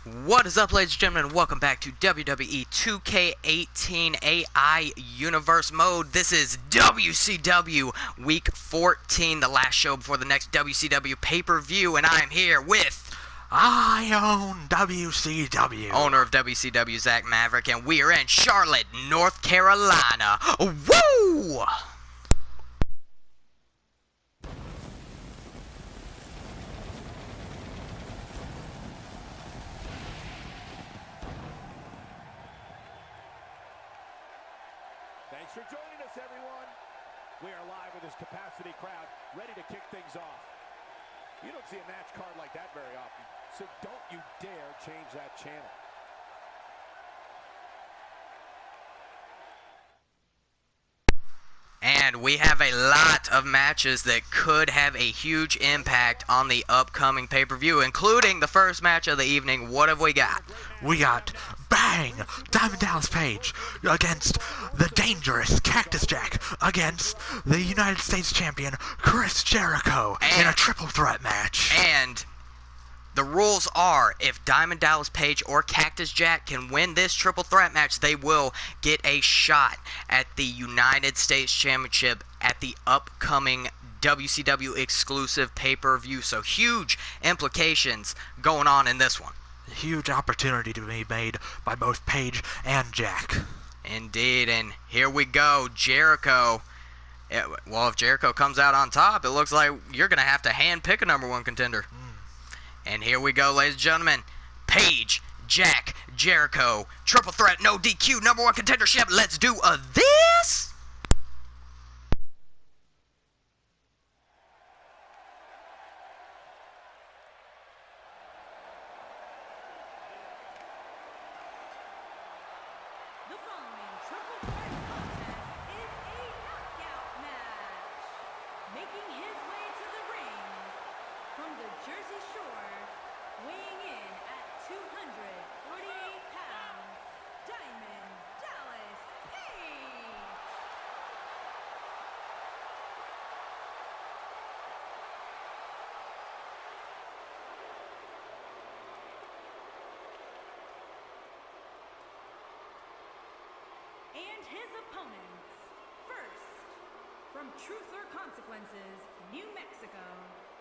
What is up, ladies and gentlemen? Welcome back to WWE 2K18 AI Universe Mode. This is WCW Week 14, the last show before the next WCW pay-per-view, and I am here with... I own WCW. Owner of WCW, Zach Maverick, and we are in Charlotte, North Carolina. Woo! Thanks for joining us, everyone. We are live with this capacity crowd, ready to kick things off. You don't see a match card like that very often, so don't you dare change that channel. And we have a lot of matches that could have a huge impact on the upcoming pay-per-view, including the first match of the evening. What have we got? We got Bang! Diamond Dallas Page against the dangerous Cactus Jack against the United States Champion Chris Jericho in a triple threat match. And the rules are, if Diamond Dallas Page or Cactus Jack can win this triple threat match, they will get a shot at the United States Championship at the upcoming WCW exclusive pay-per-view. So huge implications going on in this one. A huge opportunity to be made by both Page and Jack. Indeed, and here we go, Jericho. Well, if Jericho comes out on top, it looks like you're going to have to hand-pick a number one contender. And here we go, ladies and gentlemen. Page, Jack, Jericho, triple threat, no DQ, number one contendership. Let's do this. The following triple threat contest is a knockout match. Making his way to the ring from the Jersey Shore, weighing in at 248 pounds, Diamond Dallas Page. And his opponents, first, from Truth or Consequences, New Mexico,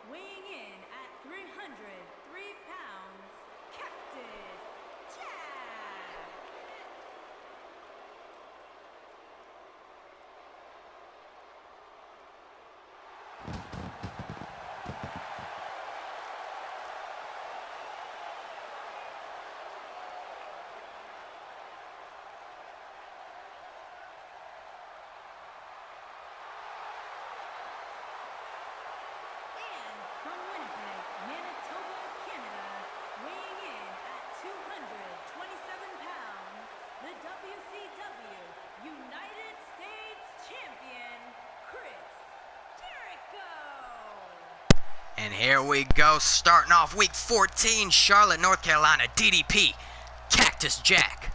weighing in at 303 pounds, Cactus Jack. And from Winnipeg, Manitoba, Canada, weighing in at 227 pounds, the WCW United States Champion, Chris Jericho. And here we go, starting off week 14, Charlotte, North Carolina, DDP, Cactus Jack,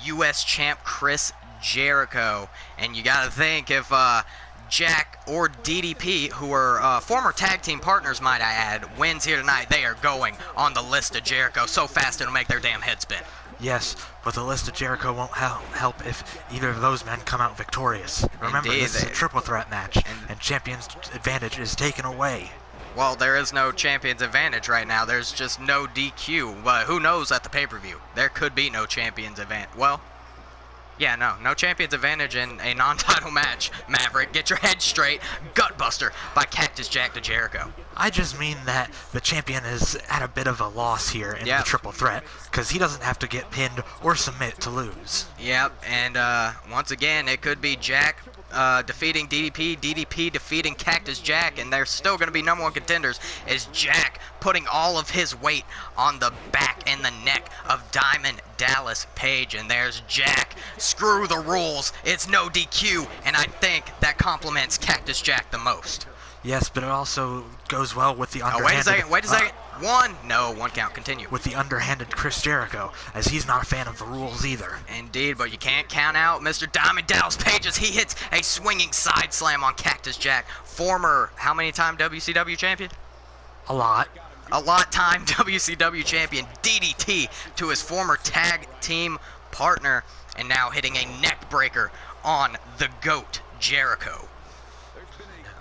U.S. champ Chris Jericho. And you gotta think, if Jack or DDP, who are former tag team partners, might I add, wins here tonight, they are going on the list of Jericho so fast it'll make their damn head spin. Yes, but the list of Jericho won't help if either of those men come out victorious. Remember, Indeed, this is a triple threat match, and champion's advantage is taken away. Well, there is no champion's advantage right now. There's just no DQ. But who knows at the pay-per-view? There could be no champion's advantage. Well, yeah, no champion's advantage in a non-title match. Maverick, get your head straight. Gutbuster by Cactus Jack to Jericho. I just mean that the champion is at a bit of a loss here in the triple threat, because he doesn't have to get pinned or submit to lose. Yep, and once again, it could be Jack defeating DDP, DDP defeating Cactus Jack, and they're still going to be number one contenders. Is Jack putting all of his weight on the back and the neck of Diamond Dallas Page? And there's Jack. Screw the rules. It's no DQ, and I think that compliments Cactus Jack the most. Yes, but it also goes well with the underhanded... Wait a second. One count, continue. With the underhanded Chris Jericho, as he's not a fan of the rules either. Indeed, but you can't count out Mr. Diamond Dallas Page as he hits a swinging side slam on Cactus Jack. Former, how many time WCW champion? A lot. a lot-time WCW champion DDT to his former tag team partner, and now hitting a neck breaker on the GOAT, Jericho.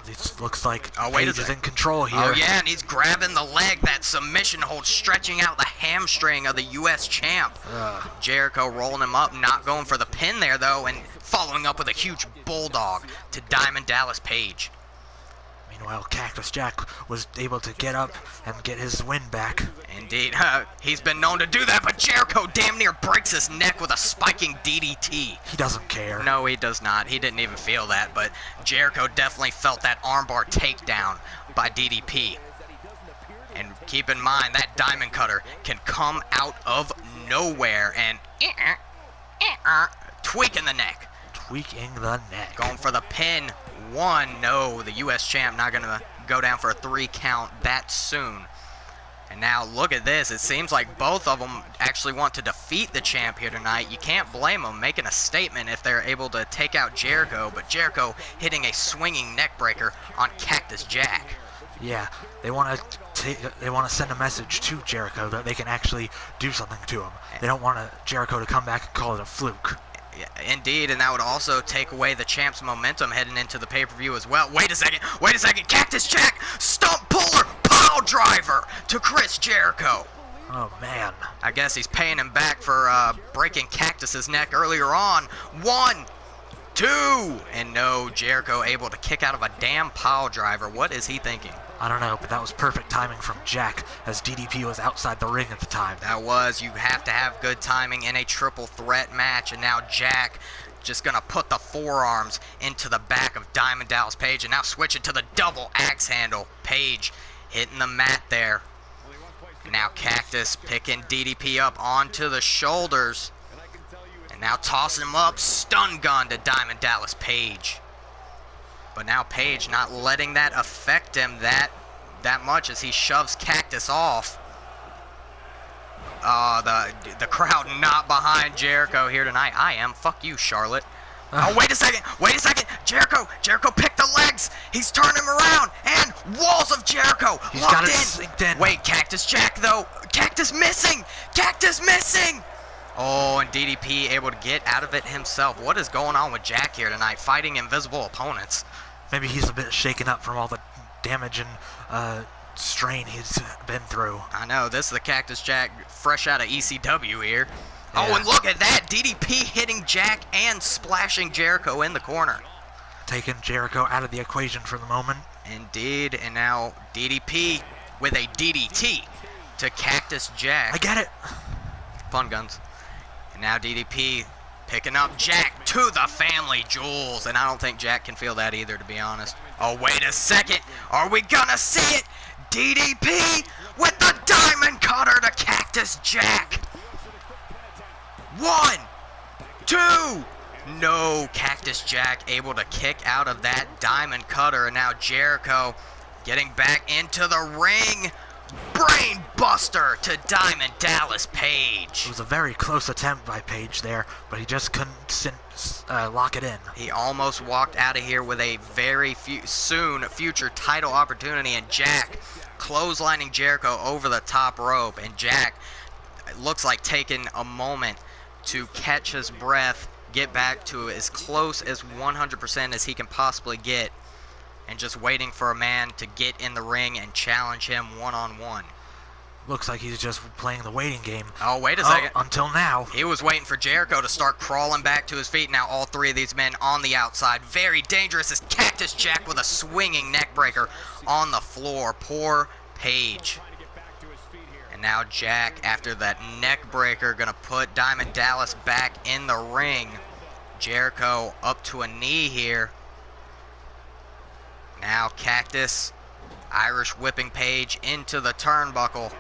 This looks like wait a Page is sec. in control here. Oh yeah, and he's grabbing the leg, that submission hold, stretching out the hamstring of the U.S. champ. Jericho rolling him up, not going for the pin there though, and following up with a huge bulldog to Diamond Dallas Page. Meanwhile, Cactus Jack was able to get up and get his win back. Indeed, he's been known to do that, but Jericho damn near breaks his neck with a spiking DDT. He doesn't care. No, he does not. He didn't even feel that, but Jericho definitely felt that armbar takedown by DDP. And keep in mind, that diamond cutter can come out of nowhere and tweaking the neck. Tweaking the neck. Going for the pin. One. No, the U.S. champ not going to go down for a 3 count that soon. And now look at this. It seems like both of them actually want to defeat the champ here tonight. You can't blame them making a statement if they're able to take out Jericho, but Jericho hitting a swinging neck breaker on Cactus Jack. Yeah, they want to send a message to Jericho that they can actually do something to him. They don't want Jericho to come back and call it a fluke. Yeah, indeed, and that would also take away the champ's momentum heading into the pay-per-view as well. Wait a second, Cactus Jack, stump puller, pile driver to Chris Jericho. Oh man. I guess he's paying him back for breaking Cactus's neck earlier on. 1, 2, and no, Jericho able to kick out of a damn pile driver. What is he thinking? I don't know, but that was perfect timing from Jack, as DDP was outside the ring at the time. That was. You have to have good timing in a triple threat match, and now Jack just going to put the forearms into the back of Diamond Dallas Page, and now switch it to the double axe handle. Page hitting the mat there. Now Cactus picking DDP up onto the shoulders, and now tossing him up, stun gun to Diamond Dallas Page. But now Page not letting that affect him that much as he shoves Cactus off. The crowd not behind Jericho here tonight. I am. Fuck you, Charlotte. Oh, wait a second. Jericho picked the legs. He's turning him around, and walls of Jericho He's locked got it in. synced in. Wait, Cactus Jack though. Cactus missing. Oh, and DDP able to get out of it himself. What is going on with Jack here tonight, fighting invisible opponents? Maybe he's a bit shaken up from all the damage and strain he's been through. I know, this is the Cactus Jack fresh out of ECW here. Yeah. Oh, and look at that. DDP hitting Jack and splashing Jericho in the corner. Taking Jericho out of the equation for the moment. Indeed, and now DDP with a DDT to Cactus Jack. I get it. Fun guns. And now DDP picking up Jack to the family jewels. And I don't think Jack can feel that either, to be honest. Oh, wait a second. Are we gonna see it? DDP with the diamond cutter to Cactus Jack. 1, 2. No, Cactus Jack able to kick out of that diamond cutter. And now Jericho getting back into the ring. Brain buster to Diamond Dallas Page. It was a very close attempt by Page there, but he just couldn't lock it in. He almost walked out of here with a very soon future title opportunity, and Jack clotheslining Jericho over the top rope, and Jack looks like taking a moment to catch his breath, get back to as close as 100% as he can possibly get, and just waiting for a man to get in the ring and challenge him one-on-one. Looks like he's just playing the waiting game. Oh, wait a second. Until now. He was waiting for Jericho to start crawling back to his feet. Now all three of these men on the outside. Very dangerous as Cactus Jack with a swinging neck breaker on the floor. Poor Page. And now Jack, after that neck breaker, gonna put Diamond Dallas back in the ring. Jericho up to a knee here. Now Cactus, Irish whipping Page into the turnbuckle.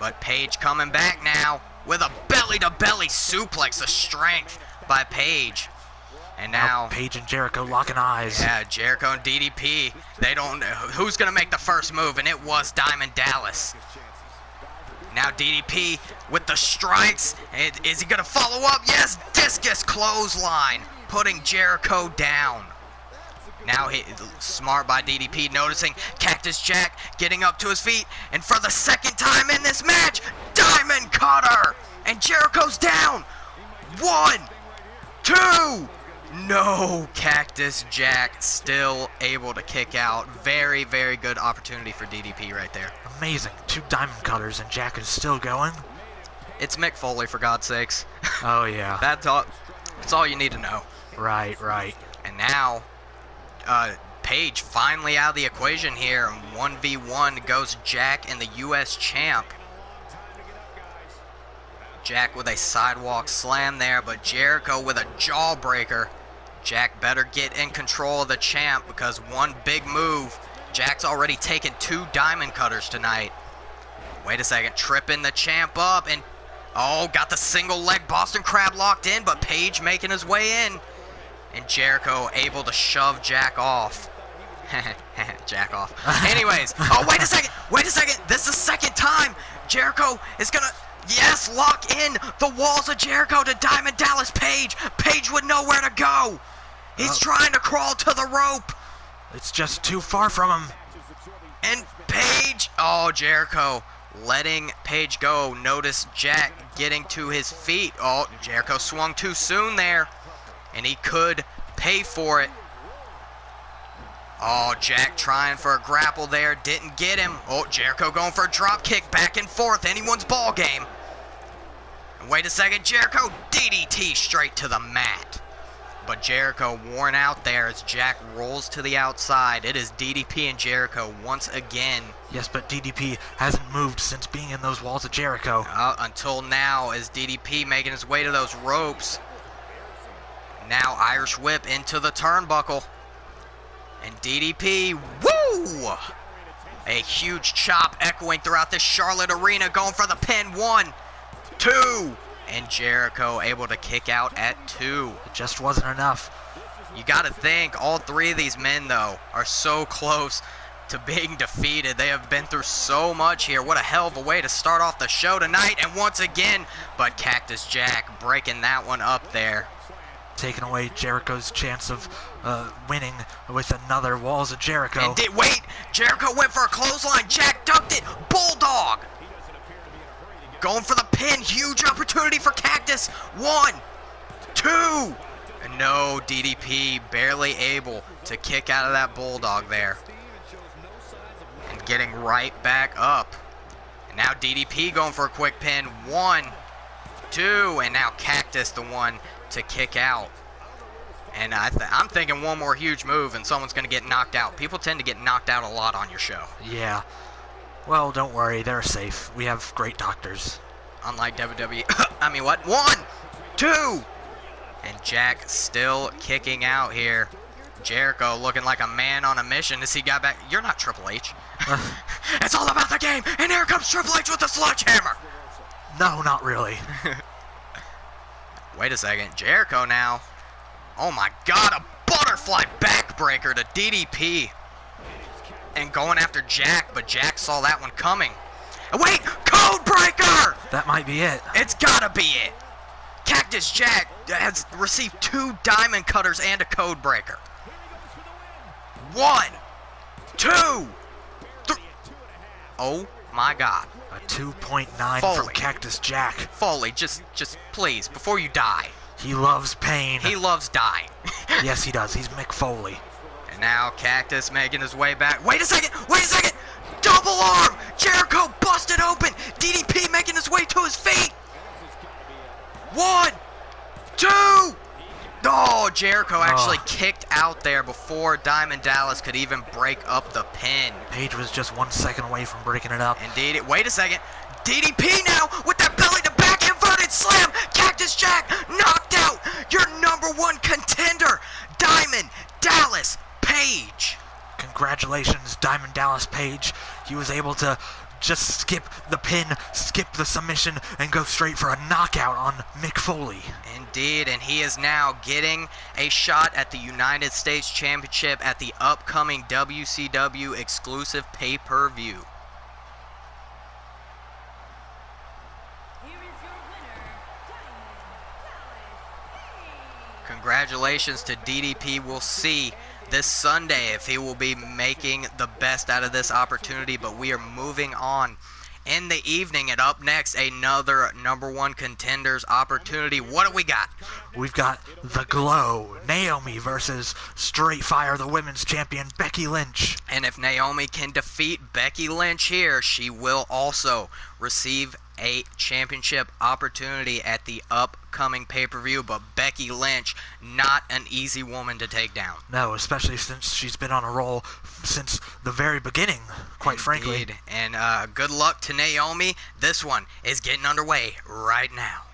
But Page coming back now with a belly-to-belly suplex, a strength by Page. And now Page and Jericho locking eyes. Yeah, Jericho and DDP, they don't know who's going to make the first move, and it was Diamond Dallas. Now DDP with the strikes. Is he going to follow up? Yes, discus clothesline, putting Jericho down. Now smart by DDP, noticing Cactus Jack getting up to his feet, and for the second time in this match, Diamond Cutter, and Jericho's down. 1, 2. No, Cactus Jack still able to kick out. Very, very good opportunity for DDP right there. Amazing. 2 Diamond Cutters, and Jack is still going. It's Mick Foley, for God's sakes. Oh, yeah. That's all you need to know. Right. And now, Paige finally out of the equation here. 1v1 goes Jack and the U.S. champ. Jack with a sidewalk slam there, but Jericho with a jawbreaker. Jack better get in control of the champ, because one big move. Jack's already taken 2 Diamond Cutters tonight. Wait a second, tripping the champ up, and got the single leg Boston Crab locked in, but Paige making his way in. And Jericho able to shove Jack off. Jack off. Anyways, wait a second. This is the second time Jericho is gonna, yes, lock in the walls of Jericho to Diamond Dallas Page. Page would know where to go. He's trying to crawl to the rope. It's just too far from him. And Page, Jericho letting Page go. Notice Jack getting to his feet. Jericho swung too soon there, and he could pay for it. Jack trying for a grapple there, didn't get him. Jericho going for a drop kick, back and forth, anyone's ball game. And wait a second, Jericho DDT straight to the mat. But Jericho worn out there as Jack rolls to the outside. It is DDP and Jericho once again. Yes, but DDP hasn't moved since being in those walls of Jericho. Until now, as DDP making his way to those ropes. Now Irish whip into the turnbuckle. And DDP, woo! A huge chop echoing throughout this Charlotte arena, going for the pin. 1, 2. And Jericho able to kick out at 2. It just wasn't enough. You got to think all 3 of these men, though, are so close to being defeated. They have been through so much here. What a hell of a way to start off the show tonight. And once again, but Cactus Jack breaking that one up there. Taking away Jericho's chance of winning with another Walls of Jericho. And wait, Jericho went for a clothesline. Jack ducked it. Bulldog. Going for the pin. Huge opportunity for Cactus. 1, 2. And no, DDP barely able to kick out of that Bulldog there. And getting right back up. And now DDP going for a quick pin. 1, 2. And now Cactus the one to kick out. And I'm thinking one more huge move and someone's going to get knocked out. People tend to get knocked out a lot on your show. Yeah. Well, don't worry. They're safe. We have great doctors. Unlike WWE. I mean, what? 1, 2. And Jack still kicking out here. Jericho looking like a man on a mission as he got back. You're not Triple H. It's all about the game. And here comes Triple H with the sledgehammer. No, not really. Wait a second. Jericho now. Oh my God, a butterfly backbreaker to DDP. And going after Jack, but Jack saw that one coming. And wait, code breaker! That might be it. It's gotta be it. Cactus Jack has received 2 Diamond Cutters and a code breaker. 1, 2, 3. Oh my God. A 2.9 Foley. from Cactus Jack. Foley, just please, before you die. He loves pain. He loves dying. Yes, he does. He's Mick Foley. And now Cactus making his way back. Wait a second! Double arm! Jericho busted open! DDP making his way to his feet! 1, 2! Oh, Jericho actually kicked out there before Diamond Dallas could even break up the pin. Page was just 1 second away from breaking it up. Indeed. Wait a second. DDP now with that belly to back inverted slam. Cactus Jack knocked out your #1 contender, Diamond Dallas Page. Congratulations, Diamond Dallas Page. He was able to just skip the pin, skip the submission, and go straight for a knockout on Mick Foley. Indeed, and he is now getting a shot at the United States Championship at the upcoming WCW exclusive pay-per-view. Congratulations to DDP. We'll see this Sunday if he will be making the best out of this opportunity, but we are moving on in the evening, and up next, another #1 contenders opportunity. What do we got? We've got The Glow, Naomi versus Straight Fire, the women's champion, Becky Lynch. And if Naomi can defeat Becky Lynch here, she will also receive a championship opportunity at the upcoming pay-per-view. But Becky Lynch, not an easy woman to take down. No, especially since she's been on a roll since the very beginning, quite frankly. And good luck to Naomi. This one is getting underway right now.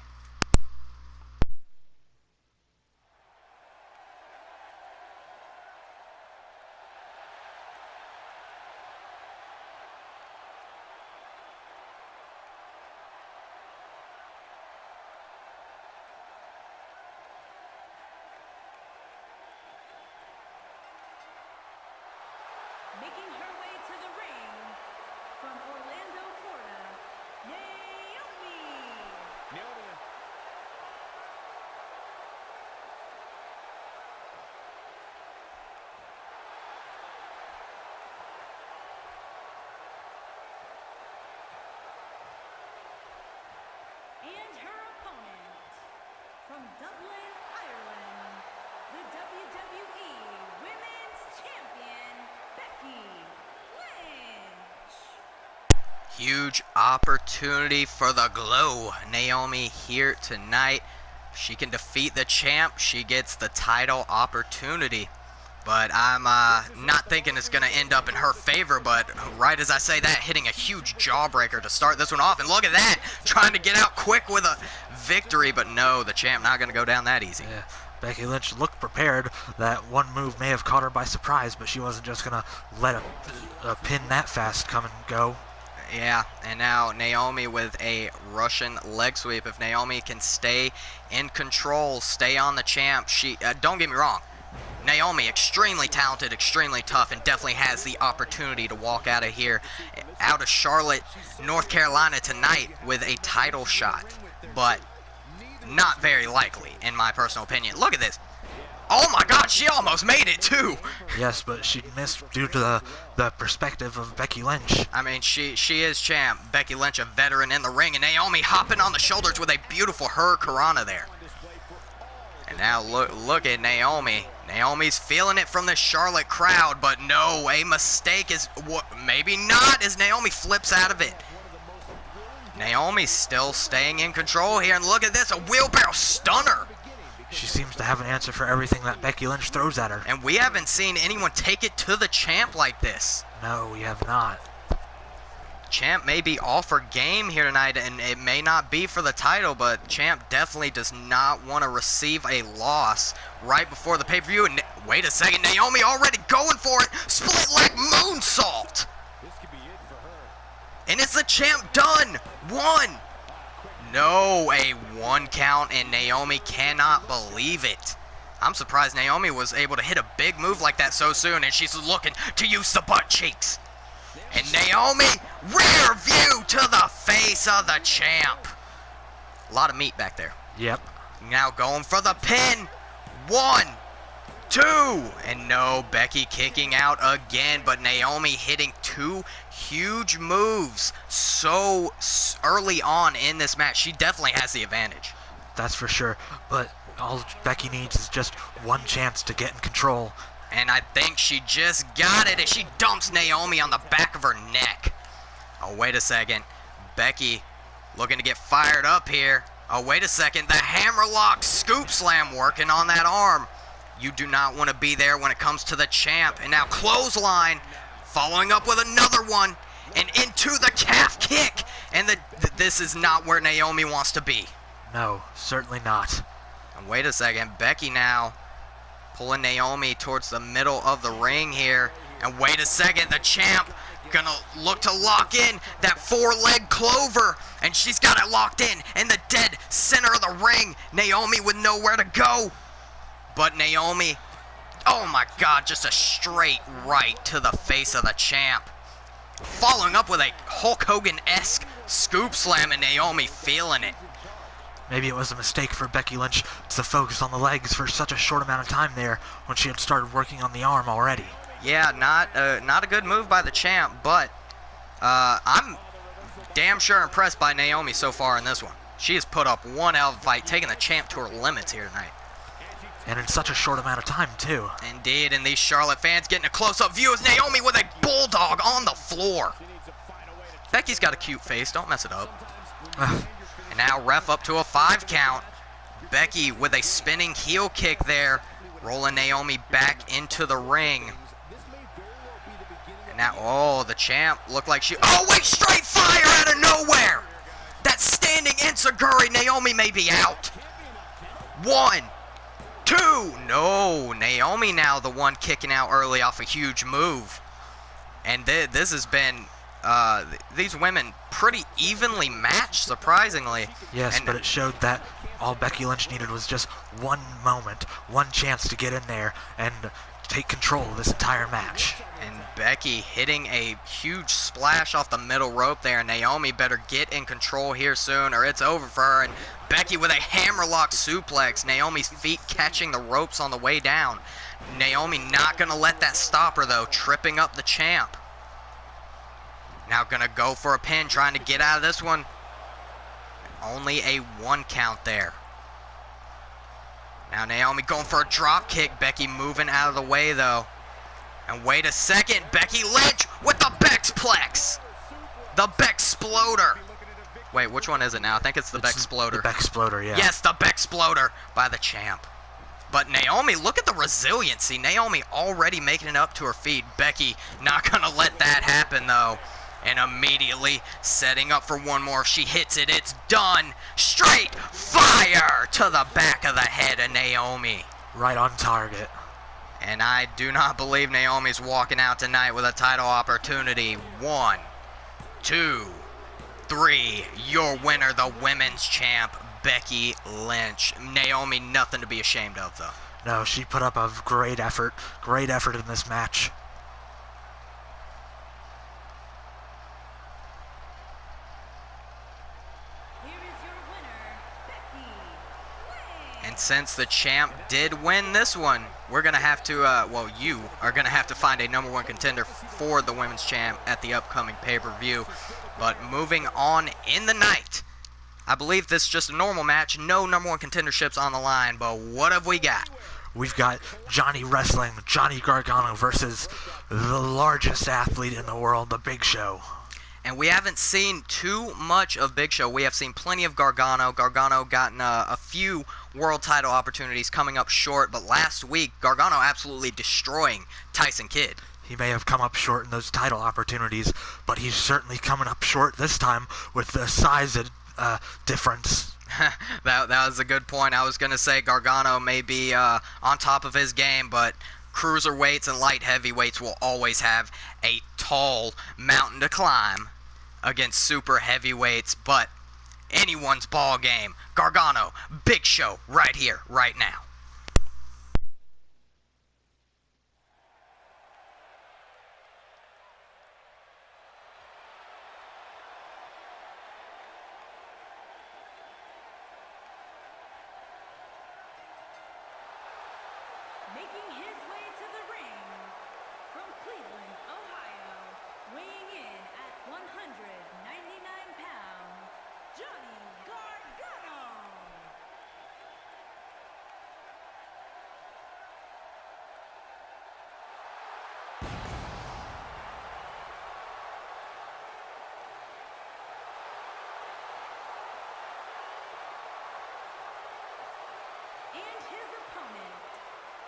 Making her way to the ring from Orlando, Florida, Naomi. And her opponent from Dublin, Ireland, the WWE Women's Champion, Becky Lynch. Huge opportunity for the Glow. Naomi here tonight. She can defeat the champ. She gets the title opportunity. But I'm not thinking it's going to end up in her favor. But right as I say that, hitting a huge jawbreaker to start this one off. And look at that, trying to get out quick with a victory. But no, the champ not going to go down that easy. Yeah. Becky Lynch looked prepared. That one move may have caught her by surprise, but she wasn't just going to let a pin that fast come and go. Yeah, and now Naomi with a Russian leg sweep. If Naomi can stay in control, stay on the champ, she don't get me wrong, Naomi extremely talented, extremely tough, and definitely has the opportunity to walk out of here, out of Charlotte, North Carolina tonight with a title shot, but not very likely in my personal opinion. Look at this. Oh my God, she almost made it too. Yes, but she missed due to the perspective of Becky Lynch. I mean, she is champ. Becky Lynch, a veteran in the ring, and Naomi hopping on the shoulders with a beautiful hurricanrana there. And now look at Naomi. Naomi's feeling it from the Charlotte crowd, but no, a mistake is maybe not as Naomi flips out of it. Naomi's still staying in control here, and look at this, a wheelbarrow stunner. She seems to have an answer for everything that Becky Lynch throws at her. And we haven't seen anyone take it to the champ like this. No, we have not. Champ may be all for game here tonight, and it may not be for the title, but Champ definitely does not want to receive a loss right before the pay-per-view. And wait a second, Naomi already going for it. Split leg moonsault. And it's the champ done. One. No, a 1 count, and Naomi cannot believe it. I'm surprised Naomi was able to hit a big move like that so soon, and she's looking to use the butt cheeks. And Naomi, rear view to the face of the champ. A lot of meat back there. Yep. Now going for the pin. 1, 2, and no, Becky kicking out again, but Naomi hitting 2 huge moves so early on in this match. She definitely has the advantage. That's for sure, but all Becky needs is just one chance to get in control. And I think she just got it as she dumps Naomi on the back of her neck. Oh, wait a second. Becky looking to get fired up here. Oh, wait a second. The hammerlock scoop slam working on that arm. You do not want to be there when it comes to the champ. And now clothesline, following up with another one, and into the calf kick. And this is not where Naomi wants to be. No, certainly not. And wait a second, Becky now pulling Naomi towards the middle of the ring here. And wait a second, the champ gonna look to lock in that 4-leg clover. And she's got it locked in the dead center of the ring. Naomi with nowhere to go. But Naomi, oh my God, just a straight right to the face of the champ. Following up with a Hulk Hogan-esque scoop slam, and Naomi feeling it. Maybe it was a mistake for Becky Lynch to focus on the legs for such a short amount of time there when she had started working on the arm already. Yeah, not a good move by the champ, but I'm damn sure impressed by Naomi so far in this one. She has put up one hell of a fight, taking the champ to her limits here tonight. And in such a short amount of time, too. Indeed, and these Charlotte fans getting a close-up view of Naomi with a bulldog on the floor. Becky's got a cute face, don't mess it up. And now ref up to a 5 count. Becky with a spinning heel kick there, rolling Naomi back into the ring. And now, oh, the champ looked like she, oh wait, straight fire out of nowhere. That standing enziguri, Naomi may be out. 1, 2, no, Naomi now the one kicking out early off a huge move. And this has been, these women pretty evenly matched, surprisingly. Yes, and but it showed that all Becky Lynch needed was just one moment, one chance to get in there and take control of this entire match. And Becky hitting a huge splash off the middle rope there. Naomi better get in control here soon or it's over for her. And Becky with a hammerlock suplex. Naomi's feet catching the ropes on the way down. Naomi not going to let that stop her, though, tripping up the champ. Now going to go for a pin, trying to get out of this one. Only a 1 count there. Now Naomi going for a drop kick. Becky moving out of the way, though. And wait a second, Becky Lynch with the Bexplex. The Bexploder. Wait, which one is it now? I think it's the Bexploder. The Bexploder, yeah. Yes, the Bexploder by the champ. But Naomi, look at the resiliency. Naomi already making it up to her feet. Becky not going to let that happen, though. And immediately setting up for one more. If she hits it, it's done. Straight fire to the back of the head of Naomi. Right on target. And I do not believe Naomi's walking out tonight with a title opportunity. 1, 2, 3. Your winner, the women's champ, Becky Lynch. Naomi, nothing to be ashamed of, though. No, she put up a great effort in this match. And since the champ did win this one, we're going to have to, well, you are going to have to find a #1 contender for the women's champ at the upcoming pay-per-view. But moving on in the night, I believe this is just a normal match. No #1 contenderships on the line, but what have we got? We've got Johnny Wrestling, Johnny Gargano versus the largest athlete in the world, the Big Show. And we haven't seen too much of Big Show. We have seen plenty of Gargano. Gargano gotten a few world title opportunities, coming up short. But last week, Gargano absolutely destroying Tyson Kidd. He may have come up short in those title opportunities, but he's certainly coming up short this time with the size difference. that was a good point. I was going to say Gargano may be on top of his game, but cruiserweights and light heavyweights will always have a tall mountain to climb against super heavyweights, but anyone's ball game. Gargano, Big Show, right here, right now. Making his way to the ring from Cleveland, Ohio, weighing in at 199 pounds, Johnny Gargano. And his opponent,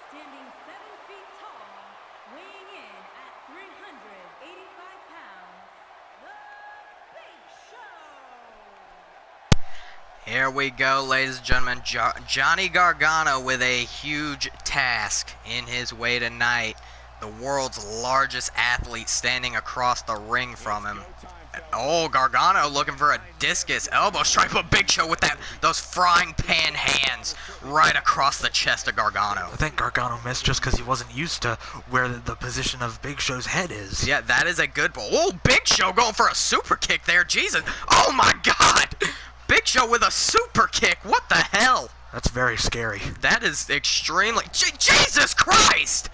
standing 7 feet tall, weighing in at 385 pounds, the Big Show. Here we go, ladies and gentlemen. Johnny Gargano with a huge task in his way tonight. The world's largest athlete standing across the ring from him. Oh, Gargano looking for a discus elbow strike, but Big Show with those frying pan hands right across the chest of Gargano. I think Gargano missed just because he wasn't used to where the position of Big Show's head is. Yeah, that is a good ball. Oh, Big Show going for a super kick there. Jesus. Oh, my God. Big Show with a super kick. What the hell? That's very scary. That is extremely... Jesus Christ!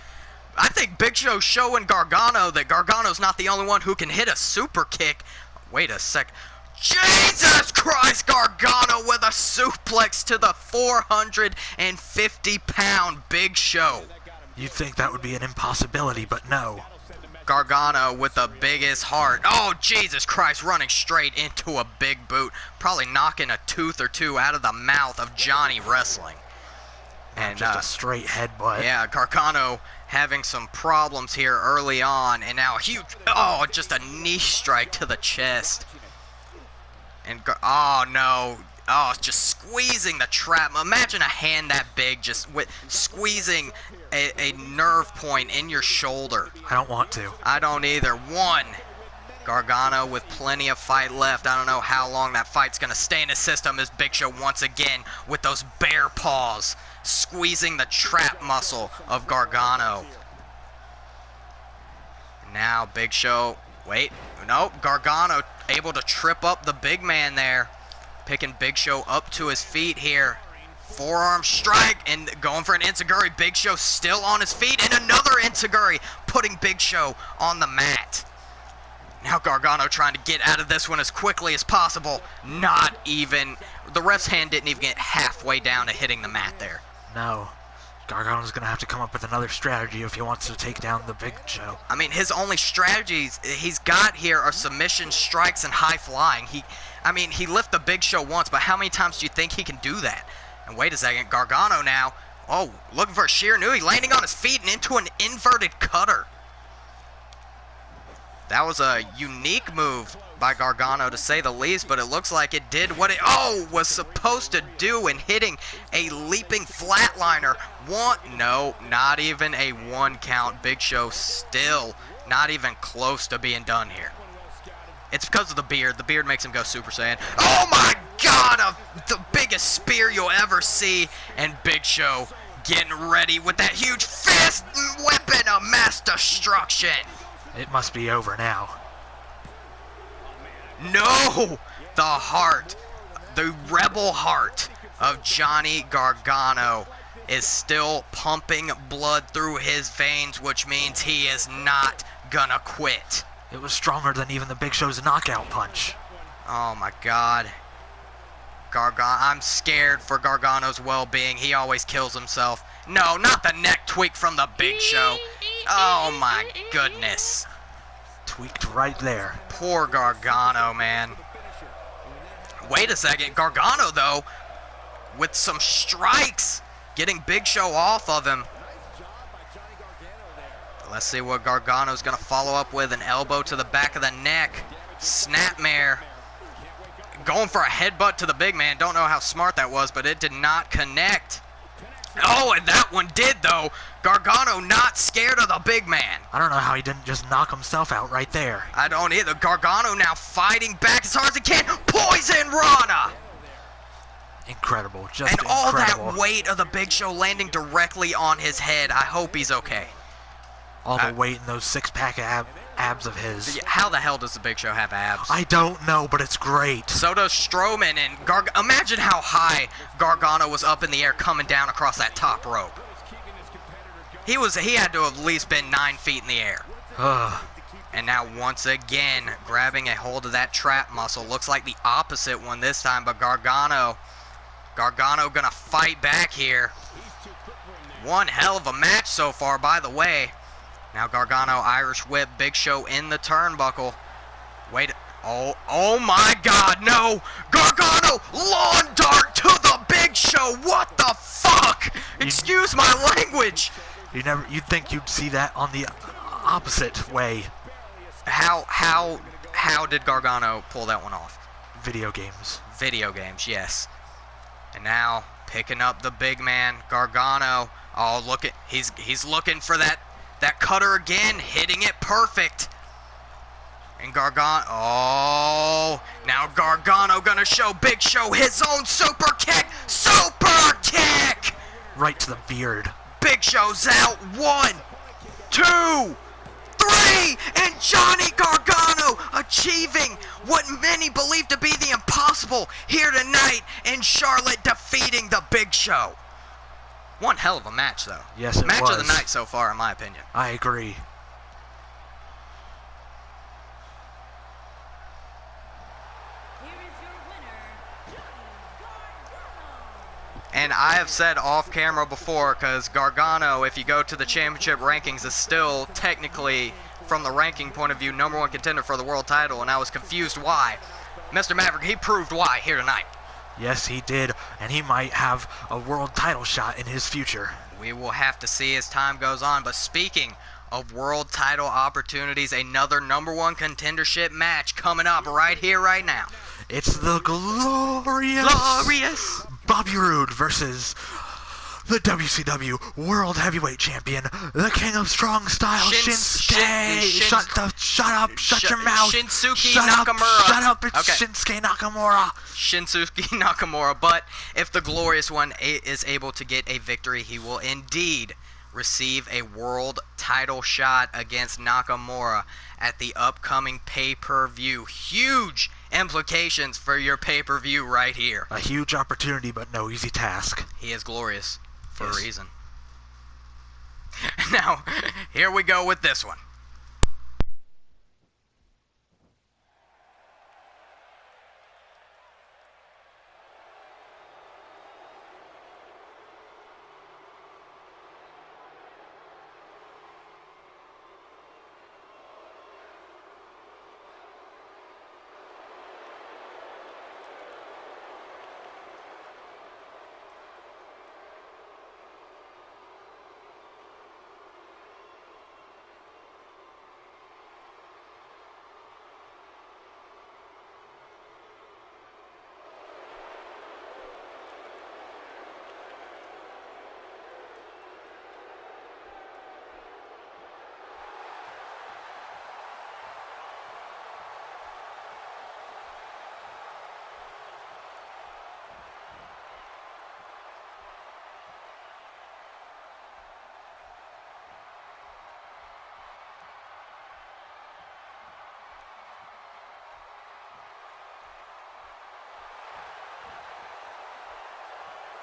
I think Big Show's showing Gargano that Gargano's not the only one who can hit a super kick. Wait a sec. Jesus Christ! Gargano with a suplex to the 450-pound Big Show. You'd think that would be an impossibility, but no. Gargano with the biggest heart. Oh, Jesus Christ, running straight into a big boot. Probably knocking a tooth or two out of the mouth of Johnny Wrestling. And just a straight headbutt. Yeah, Gargano having some problems here early on. And now a huge, oh, just a knee strike to the chest. And, oh, no. Oh, it's just squeezing the trap. Imagine a hand that big just with squeezing a nerve point in your shoulder. I don't want to. I don't either. One. Gargano with plenty of fight left. I don't know how long that fight's going to stay in his system as Big Show once again with those bear paws squeezing the trap muscle of Gargano. Now Big Show, wait, nope, Gargano able to trip up the big man there. Picking Big Show up to his feet here. Forearm strike and going for an enziguri. Big Show still on his feet and another enziguri, putting Big Show on the mat. Now Gargano trying to get out of this one as quickly as possible. Not even, the ref's hand didn't even get halfway down to hitting the mat there. No. Gargano's going to have to come up with another strategy if he wants to take down the Big Show. I mean, his only strategies he's got here are submission strikes and high flying. He lifted the Big Show once, but how many times do you think he can do that? And wait a second, Gargano now, oh, looking for a sheer knee, landing on his feet and into an inverted cutter. That was a unique move by Gargano, to say the least, but it looks like it did what it was supposed to do in hitting a leaping flatliner. No, not even a 1 count. Big Show still not even close to being done here. It's because of the beard. The beard makes him go Super Saiyan. Oh my God, the biggest spear you'll ever see, and Big Show getting ready with that huge fist weapon of mass destruction. It must be over now. No! The heart, the rebel heart of Johnny Gargano is still pumping blood through his veins, which means he is not gonna quit. It was stronger than even the Big Show's knockout punch. Oh my God. I'm scared for Gargano's well-being. He always kills himself. No, not the neck tweak from the Big Show. Oh my goodness. Tweaked right there. Poor Gargano, man. Wait a second. Gargano, though, with some strikes, getting Big Show off of him. Let's see what Gargano's going to follow up with. An elbow to the back of the neck. Snapmare. Going for a headbutt to the big man. Don't know how smart that was, but it did not connect. Oh, and that one did, though. Gargano not scared of the big man. I don't know how he didn't just knock himself out right there. I don't either. Gargano now fighting back as hard as he can. Poison Rana! Incredible. Just and incredible. All that weight of the Big Show landing directly on his head. I hope he's okay. All the weight in those six-pack abs of his. How the hell does the Big Show have abs? I don't know, but it's great. So does Strowman, and imagine how high Gargano was up in the air coming down across that top rope. He had to have at least been 9 feet in the air. And now once again, grabbing a hold of that trap muscle. Looks like the opposite one this time, but Gargano gonna fight back here. One hell of a match so far, by the way. Now Gargano Irish whip, Big Show in the turnbuckle. Wait, oh my God, no! Gargano lawn dart to the Big Show. What the fuck? Excuse my language. You'd think you'd see that on the opposite way. How did Gargano pull that one off? Video games. Video games, yes. And now picking up the big man, Gargano. Oh, look at he's looking for that cutter again, hitting it perfect. And Gargano, oh, now Gargano gonna show Big Show his own super kick. Super kick! Right to the beard. Big Show's out. 1, 2, 3, and Johnny Gargano achieving what many believe to be the impossible possible here tonight in Charlotte, defeating the Big Show. One hell of a match, though. Yes, it was. Match of the night so far, in my opinion. I agree. And I have said off camera before, because Gargano, if you go to the championship rankings, is still technically, from the ranking point of view, #1 contender for the world title, and I was confused why. Mr. Maverick, he proved why here tonight. Yes, he did, and he might have a world title shot in his future. We will have to see as time goes on, but speaking of world title opportunities, another #1 contendership match coming up right here, right now. It's the glorious Bobby Roode versus the WCW World Heavyweight Champion, the King of Strong Style, Shinsuke. Shut your mouth. Shinsuke Nakamura. Shut up, it's Shinsuke Nakamura. Shinsuke Nakamura, but if the Glorious One is able to get a victory, he will indeed receive a world title shot against Nakamura at the upcoming pay-per-view. Huge implications for your pay-per-view right here. A huge opportunity, but no easy task. He is glorious for a reason. Now, here we go with this one.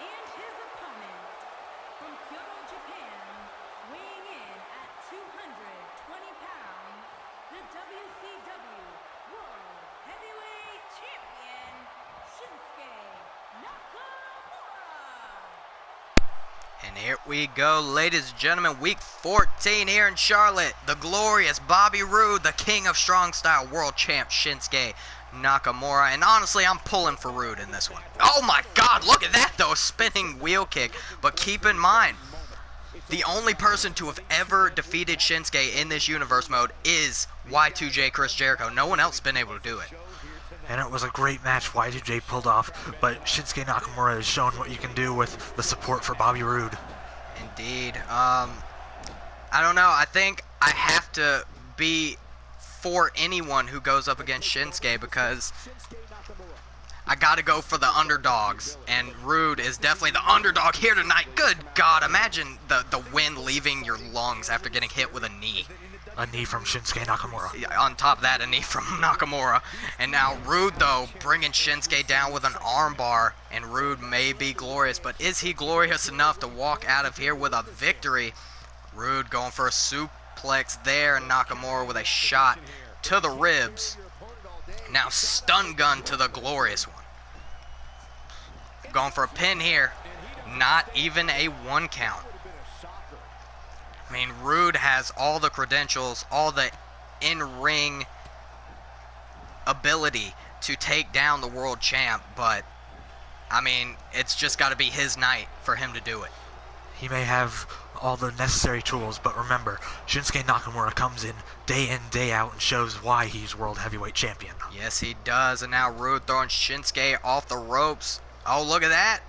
And his opponent, from Kyoto, Japan, weighing in at 220 pounds, the WCW World Heavyweight Champion, Shinsuke Nakamura. And here we go, ladies and gentlemen, week 14 here in Charlotte. The glorious Bobby Roode, the King of Strong Style World Champ Shinsuke Nakamura. And honestly, I'm pulling for Roode in this one. Oh my God, look at that though, spinning wheel kick. But keep in mind, the only person to have ever defeated Shinsuke in this universe mode is Y2J Chris Jericho. No one else has been able to do it. And it was a great match Y2J pulled off, but Shinsuke Nakamura has shown what you can do with the support for Bobby Roode. Indeed. I don't know. I think I have to be for anyone who goes up against Shinsuke because I gotta go for the underdogs, and Roode is definitely the underdog here tonight. Good God, imagine the wind leaving your lungs after getting hit with a knee. A knee from Shinsuke Nakamura. On top of that, a knee from Nakamura. And now Roode, though, bringing Shinsuke down with an armbar, and Roode may be glorious, but is he glorious enough to walk out of here with a victory? Roode going for a suplex there, and Nakamura with a shot to the ribs. Now stun gun to the glorious one. Going for a pin here. Not even a 1 count. I mean, Roode has all the credentials, all the in-ring ability to take down the world champ, but, I mean, it's just got to be his night for him to do it. He may have all the necessary tools, but remember, Shinsuke Nakamura comes in, day out, and shows why he's World Heavyweight Champion. Yes, he does, and now Roode throwing Shinsuke off the ropes. Oh, look at that.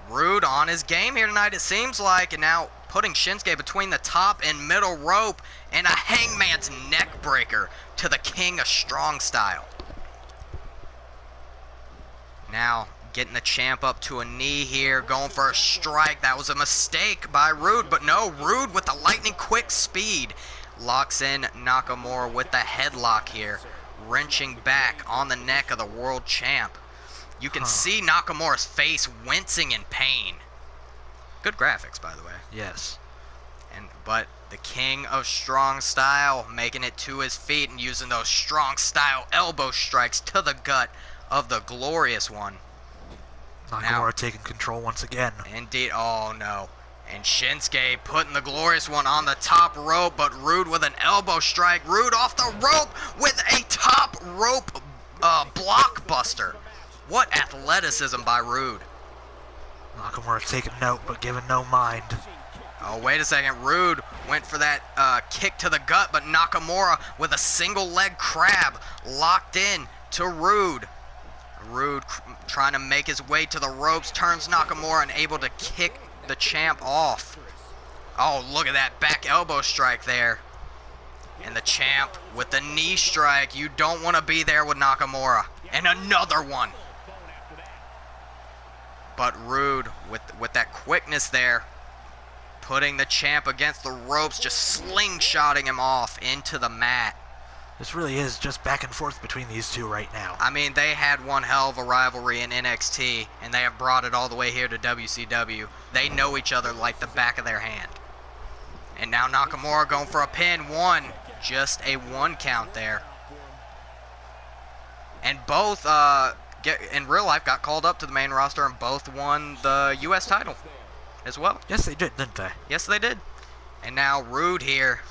Roode on his game here tonight, it seems like, and now putting Shinsuke between the top and middle rope, and a hangman's neck breaker to the King of Strong Style. Now getting the champ up to a knee here, going for a strike. That was a mistake by Roode, but no, Roode with the lightning quick speed locks in Nakamura with the headlock here. wrenching back on the neck of the world champ. You can see Nakamura's face wincing in pain. Good graphics, by the way. Yes. But the king of strong style making it to his feet and using those strong style elbow strikes to the gut of the glorious one. Nakamura taking control once again. Indeed. Oh, no. And Shinsuke putting the glorious one on the top rope, but Rude with an elbow strike. Rude off the rope with a top rope blockbuster. What athleticism by Rude. Nakamura taking note, but giving no mind. Oh, wait a second. Rude went for that kick to the gut, but Nakamura with a single leg crab locked in to Rude. Rude trying to make his way to the ropes, turns Nakamura and able to kick the champ off. Oh, look at that back elbow strike there. And the champ with the knee strike. You don't want to be there with Nakamura. And another one. But Rude with that quickness there, putting the champ against the ropes, just slingshotting him off into the mat. This really is just back and forth between these two right now. I mean, they had one hell of a rivalry in NXT, and they have brought it all the way here to WCW. They know each other like the back of their hand. And now Nakamura going for a pin. Just a 1 count there. And both, in real life, got called up to the main roster, and both won the U.S. title as well. Yes, they did, didn't they? Yes, they did. And now Rude here.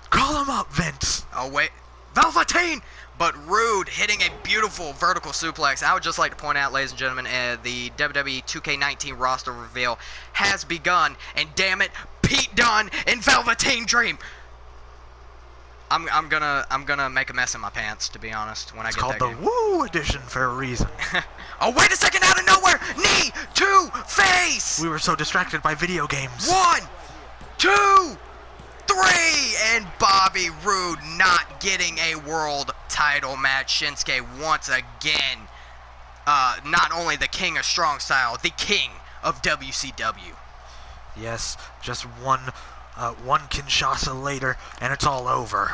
Call him up, Vince. Oh, wait. Velveteen! But Rude hitting a beautiful vertical suplex. I would just like to point out, ladies and gentlemen, the WWE 2K18 roster reveal has begun. And damn it, Pete Dunne and Velveteen Dream. I'm gonna make a mess in my pants, to be honest, when I get that game. It's called the Woo Edition for a reason. Oh, wait a second, out of nowhere! Knee to face! We were so distracted by video games. 1, 2, 3, and Bobby Roode not getting a world title match. Shinsuke once again, not only the king of strong style, the king of WCW. Yes, just one Kinshasa later, and it's all over.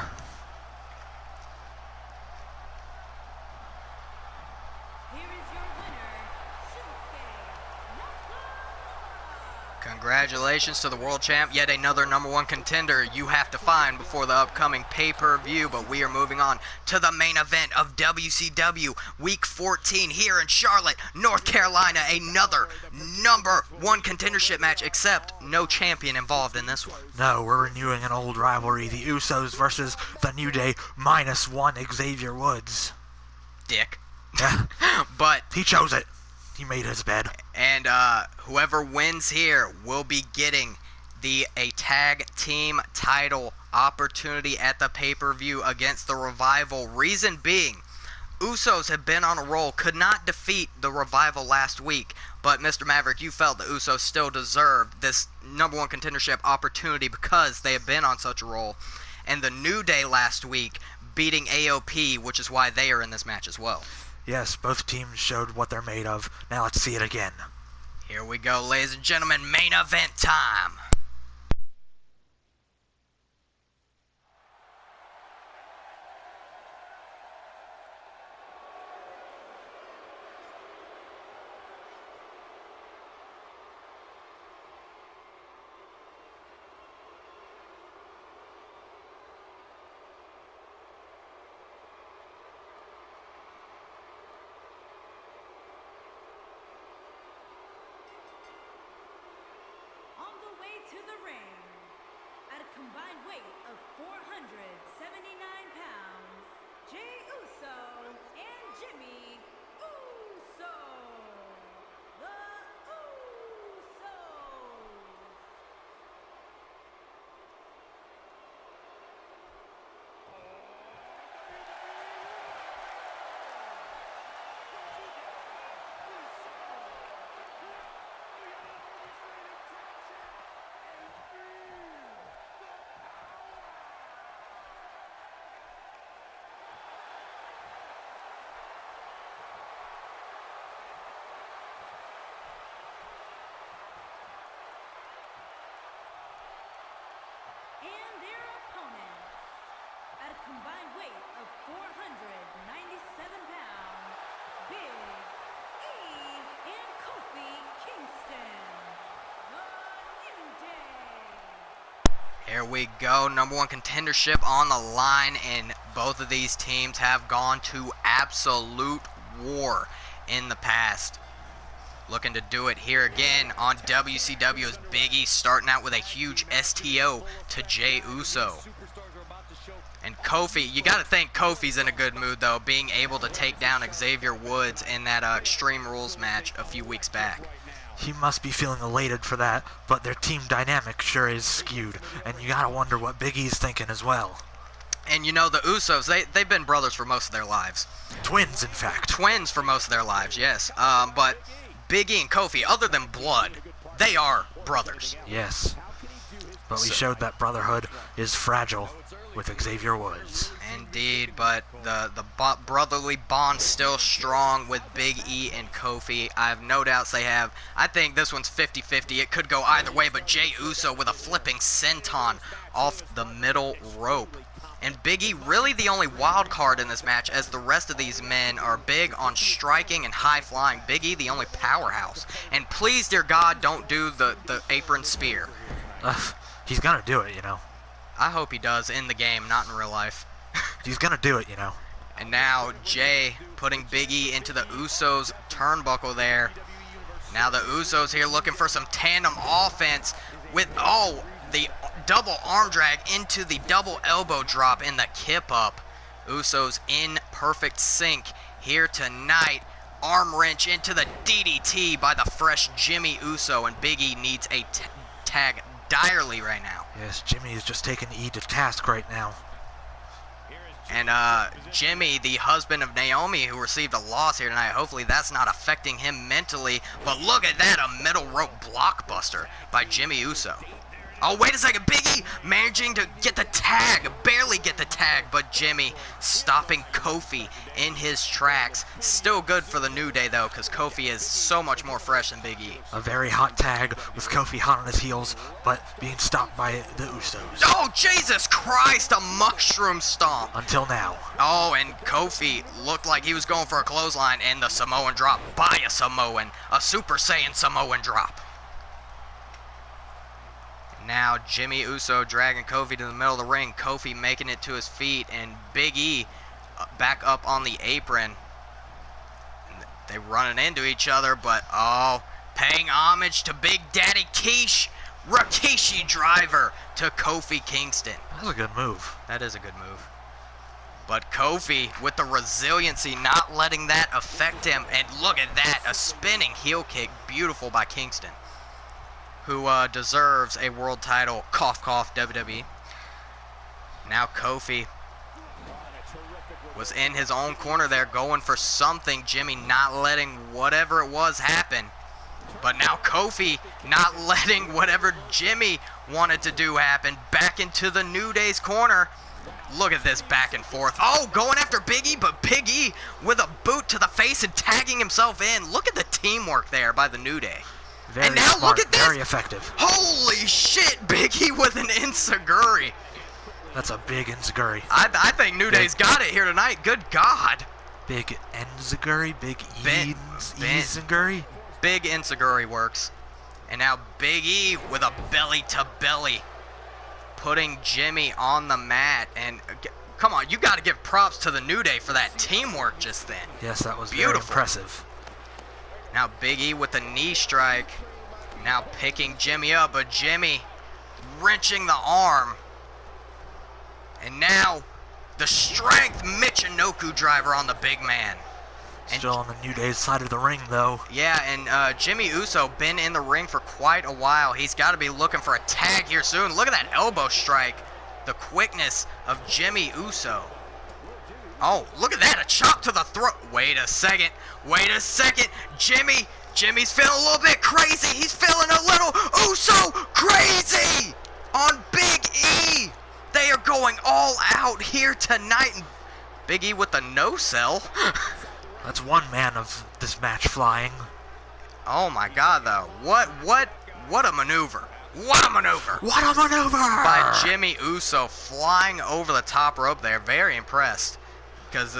Congratulations to the world champ, yet another #1 contender you have to find before the upcoming pay-per-view, but we are moving on to the main event of WCW Week 14 here in Charlotte, North Carolina. Another #1 contendership match, except no champion involved in this one. No, we're renewing an old rivalry, the Usos versus the New Day -1 Xavier Woods. Dick. Yeah. But he chose it. He made his bed. And whoever wins here will be getting a tag team title opportunity at the pay-per-view against the Revival. Reason being, Usos have been on a roll, could not defeat the Revival last week, but Mr. Maverick, you felt the Usos still deserved this #1 contendership opportunity because they have been on such a roll. And the New Day last week beating AOP, which is why they are in this match as well. Yes, both teams showed what they're made of. Now let's see it again. Here we go, ladies and gentlemen, main event time. To the ring, at a combined weight of 479 pounds, Jey Uso and Jimmy Uso, the Usos. Here we go. Number one contendership on the line, and both of these teams have gone to absolute war in the past. Looking to do it here again on WCW as Big E starting out with a huge STO to Jey Uso. And Kofi, you got to think Kofi's in a good mood, though, being able to take down Xavier Woods in that Extreme Rules match a few weeks back. He must be feeling elated for that, but their team dynamic sure is skewed, and you gotta wonder what Big E's thinking as well. And you know, the Usos, they've been brothers for most of their lives. Twins, in fact. Twins for most of their lives, yes. But Big E and Kofi, other than blood, they are brothers. Yes. But we showed that brotherhood is fragile with Xavier Woods. Indeed, but the brotherly bond still strong with Big E and Kofi. I have no doubts they have. I think this one's 50-50. It could go either way, but Jey Uso with a flipping senton off the middle rope. And Big E really the only wild card in this match, as the rest of these men are big on striking and high flying. Big E the only powerhouse. And please, dear God, don't do the apron spear. He's gonna do it, you know. I hope he does in the game, not in real life. He's gonna do it, you know. And now Jey putting Big E into the Usos turnbuckle there. Now the Usos here looking for some tandem offense with, the double arm drag into the double elbow drop in the kip up. Usos in perfect sync here tonight. Arm wrench into the DDT by the fresh Jimmy Uso, and Big E needs a tag direly right now. Yes, Jimmy is just taking E to task right now. And Jimmy, the husband of Naomi, who received a loss here tonight, hopefully that's not affecting him mentally. But look at that, a middle rope blockbuster by Jimmy Uso. Oh, wait a second, Big E managing to get the tag, barely get the tag, but Jimmy stopping Kofi in his tracks. Still good for the New Day, though, because Kofi is so much more fresh than Big E. A very hot tag with Kofi hot on his heels, but being stopped by the Usos. Oh, Jesus Christ, a mushroom stomp. Until now. Oh, and Kofi looked like he was going for a clothesline, and the Samoan drop by a Samoan, a Super Saiyan Samoan drop. Now Jimmy Uso dragging Kofi to the middle of the ring. Kofi making it to his feet, and Big E back up on the apron. They running into each other, but paying homage to Big Daddy Quiche. Rikishi driver to Kofi Kingston. That's a good move. That is a good move. But Kofi with the resiliency, not letting that affect him. And look at that, a spinning heel kick, beautiful by Kingston, who deserves a world title. Cough, cough, WWE. Now Kofi was in his own corner there, going for something. Jimmy not letting whatever it was happen. But now Kofi not letting whatever Jimmy wanted to do happen. Back into the New Day's corner. Look at this back and forth. Oh, going after Big E, but Big E with a boot to the face and tagging himself in. Look at the teamwork there by the New Day. Very and now smart, look at this. very effective. Holy shit, Big E with an enziguri. That's a big enziguri. I think New Day's got it here tonight. Good God. Big enziguri, big enziguri. Big enziguri works. And now Big E with a belly to belly, putting Jimmy on the mat. And come on, you got to give props to the New Day for that teamwork just then. Yes, that was beautiful. Very impressive. Now Big E with the knee strike. Now picking Jimmy up, but Jimmy wrenching the arm. And now the strength Michinoku driver on the big man. And still on the New Day's side of the ring, though. Yeah, and Jimmy Uso been in the ring for quite a while. He's got to be looking for a tag here soon. Look at that elbow strike. The quickness of Jimmy Uso. Oh, look at that, a chop to the throat. Wait a second. Jimmy's feeling a little bit crazy. He's feeling a little Uso crazy on Big E. They are going all out here tonight. And Big E with the no-sell. That's one man of this match flying. Oh my God, though. What a maneuver. What a maneuver. What a maneuver. By Jimmy Uso flying over the top rope there. Very impressed. Because,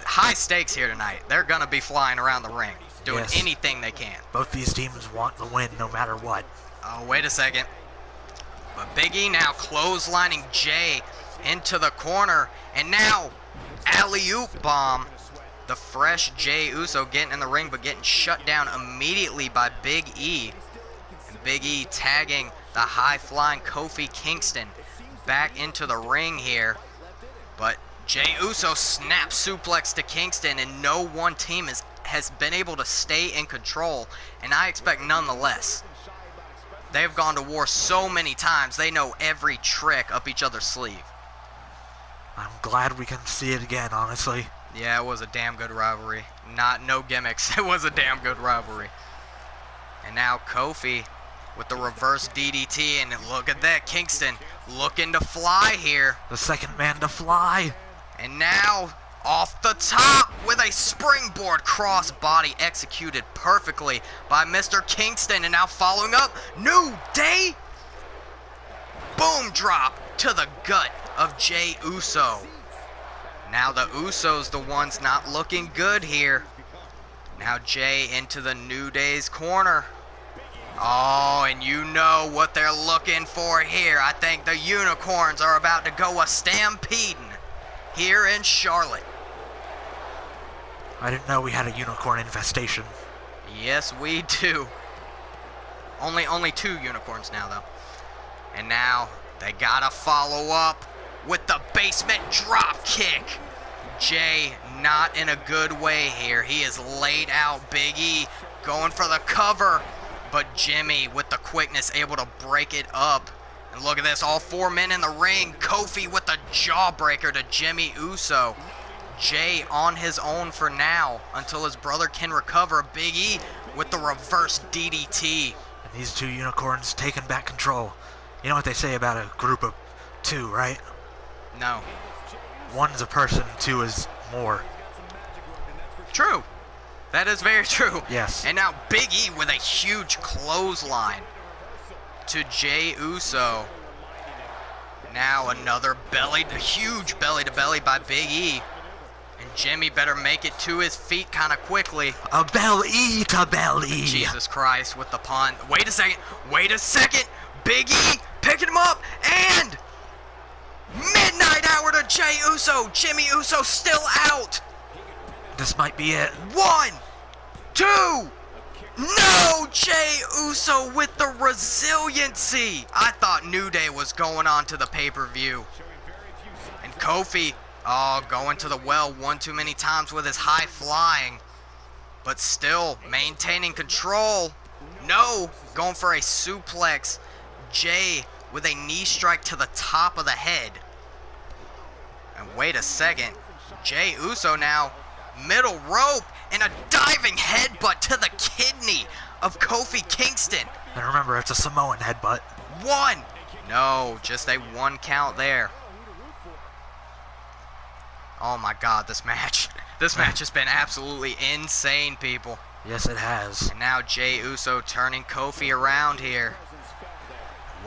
high stakes here tonight. They're going to be flying around the ring, doing anything they can. Both these teams want the win no matter what. Oh, wait a second. But Big E now clotheslining Jay into the corner. And now, alley-oop bomb. The fresh Jay Uso getting in the ring, but getting shut down immediately by Big E. And Big E tagging the high-flying Kofi Kingston back into the ring here. But Jay Uso snaps suplex to Kingston, and no one team has been able to stay in control. And I expect nonetheless. They've gone to war so many times, they know every trick up each other's sleeve. I'm glad we can see it again, honestly. Yeah, it was a damn good rivalry. No gimmicks. It was a damn good rivalry. And now Kofi with the reverse DDT, and look at that, Kingston looking to fly here. The second man to fly. And now off the top with a springboard crossbody executed perfectly by Mr. Kingston. And now following up, New Day. Boom drop to the gut of Jay Uso. Now the Usos, the ones not looking good here. Now Jay into the New Day's corner. Oh, and you know what they're looking for here. I think the Unicorns are about to go a stampeding here in Charlotte. I didn't know we had a unicorn infestation. Yes, we do. Only 2 unicorns now, though. And now they gotta follow up with the basement drop kick. Jay not in a good way here. He is laid out. Big E going for the cover, but Jimmy with the quickness able to break it up. And look at this, all 4 men in the ring. Kofi with the jawbreaker to Jimmy Uso. Jay on his own for now until his brother can recover. Big E with the reverse DDT. And these 2 unicorns taking back control. You know what they say about a group of 2, right? No. 1's a person, 2 is more. True. That is very true. Yes. And now Big E with a huge clothesline to Jay Uso. Now another huge belly to belly by Big E. And Jimmy better make it to his feet kind of quickly. A belly to belly. Jesus Christ with the pun. Wait a second. Wait a second. Big E picking him up, and midnight hour to Jay Uso. Jimmy Uso still out. This might be it. 1, 2. No, Jay Uso with the resiliency. I thought New Day was going on to the pay-per-view. And Kofi, going to the well one too many times with his high flying. But still maintaining control. No, going for a suplex. Jay with a knee strike to the top of the head. And wait a second. Jay Uso now middle rope and a diving headbutt to the kidney of Kofi Kingston. And remember, it's a Samoan headbutt. 1. No, just a 1 count there. Oh my God, this match. This match has been absolutely insane, people. Yes, it has. And now Jay Uso turning Kofi around here.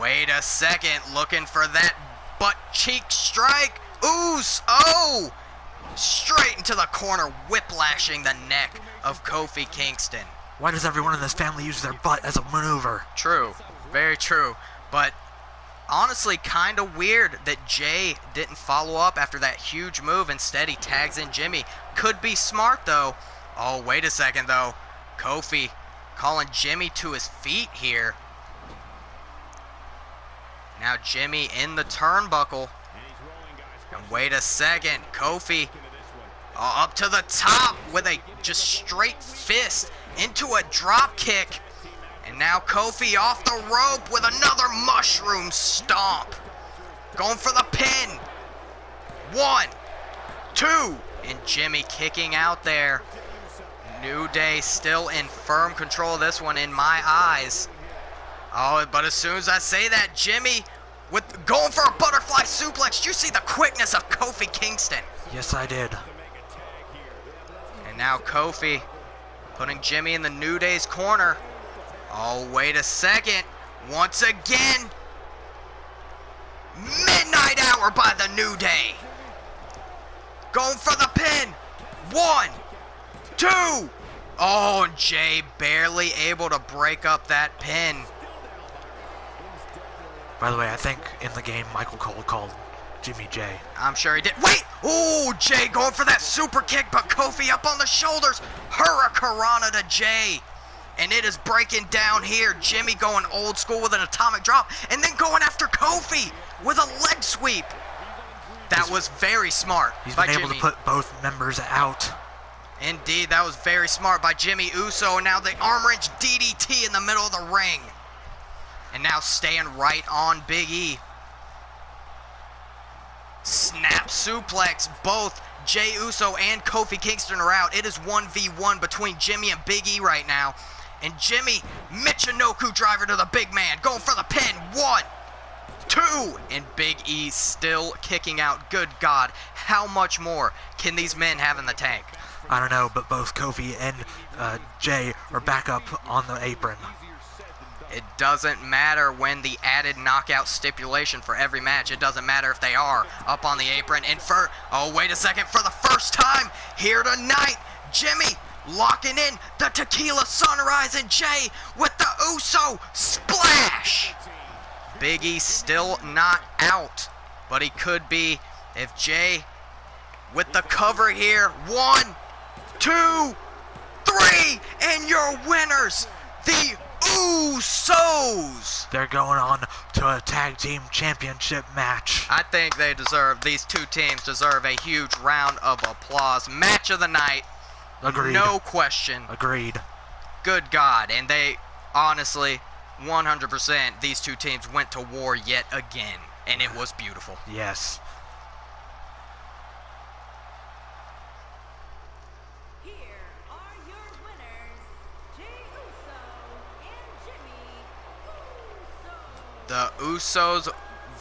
Wait a second, looking for that butt cheek strike. Oh! Straight into the corner, whiplashing the neck of Kofi Kingston. Why does everyone in this family use their butt as a maneuver? True, very true. But honestly, kind of weird that Jay didn't follow up after that huge move. Instead, he tags in Jimmy. Could be smart, though. Oh, wait a second, though. Kofi calling Jimmy to his feet here. Now Jimmy in the turnbuckle. And wait a second, Kofi up to the top with a just straight fist into a drop kick. And now Kofi off the rope with another mushroom stomp. Going for the pin. 1, 2, and Jimmy kicking out there. New Day still in firm control of this one in my eyes. Oh, but as soon as I say that, Jimmy with going for a butterfly suplex. Did you see the quickness of Kofi Kingston? Yes, I did. And now Kofi putting Jimmy in the New Day's corner. Oh, wait a second. Once again, midnight hour by the New Day. Going for the pin. 1, 2. Oh, and Jay barely able to break up that pin. By the way, I think in the game Michael Cole called Jimmy J. I'm sure he did. Wait! Ooh, Jay going for that super kick, but Kofi up on the shoulders. Hurricanrana to Jay. And it is breaking down here. Jimmy going old school with an atomic drop, and then going after Kofi with a leg sweep. That was very smart He's by been able Jimmy. to put both members out. Indeed, that was very smart by Jimmy Uso. And now the arm wrench DDT in the middle of the ring. And now staying right on Big E. Snap suplex. Both Jey Uso and Kofi Kingston are out. It is 1v1 between Jimmy and Big E right now. And Jimmy, Michinoku driver to the big man. Going for the pin. 1, 2. And Big E still kicking out. Good God. How much more can these men have in the tank? I don't know, but both Kofi and Jay are back up on the apron. It doesn't matter when the added knockout stipulation for every match. It doesn't matter if they are up on the apron. And for, oh, wait a second, for the first time here tonight, Jimmy locking in the Tequila Sunrise and Jay with the Uso splash. Big E still not out, but he could be if Jay with the cover here. 1, 2, 3, and your winners, the Usos. They're going on to a tag team championship match. I think they deserve, these two teams deserve a huge round of applause. Match of the night. Agreed. No question. Agreed. Good God. And they, honestly, 100%, these two teams went to war yet again. And it was beautiful. Yes. Here are your winners, Jey Uso and Jimmy Uso. The Usos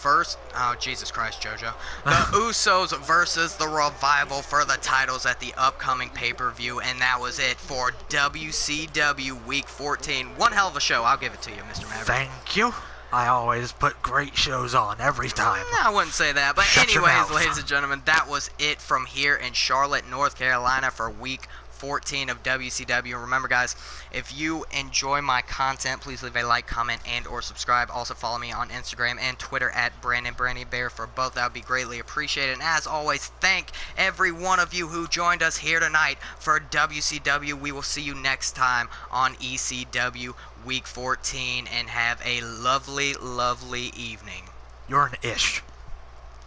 versus, oh Jesus Christ, JoJo. The Usos versus the Revival for the titles at the upcoming pay-per-view, and that was it for WCW Week 14. One hell of a show, I'll give it to you, Mr. Maverick. Thank you. I always put great shows on every time. I wouldn't say that, but Shut your anyways, mouth. ladies and gentlemen, that was it from here in Charlotte, North Carolina for Week 14 of WCW. Remember, guys, if you enjoy my content, please leave a like, comment, and or subscribe. Also follow me on Instagram and Twitter at BrandonBrandyBear for both. That would be greatly appreciated. And as always, thank every one of you who joined us here tonight for WCW. We will see you next time on ECW Week 14, and have a lovely, lovely evening. You're an ish.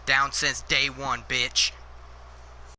Down since day one, bitch.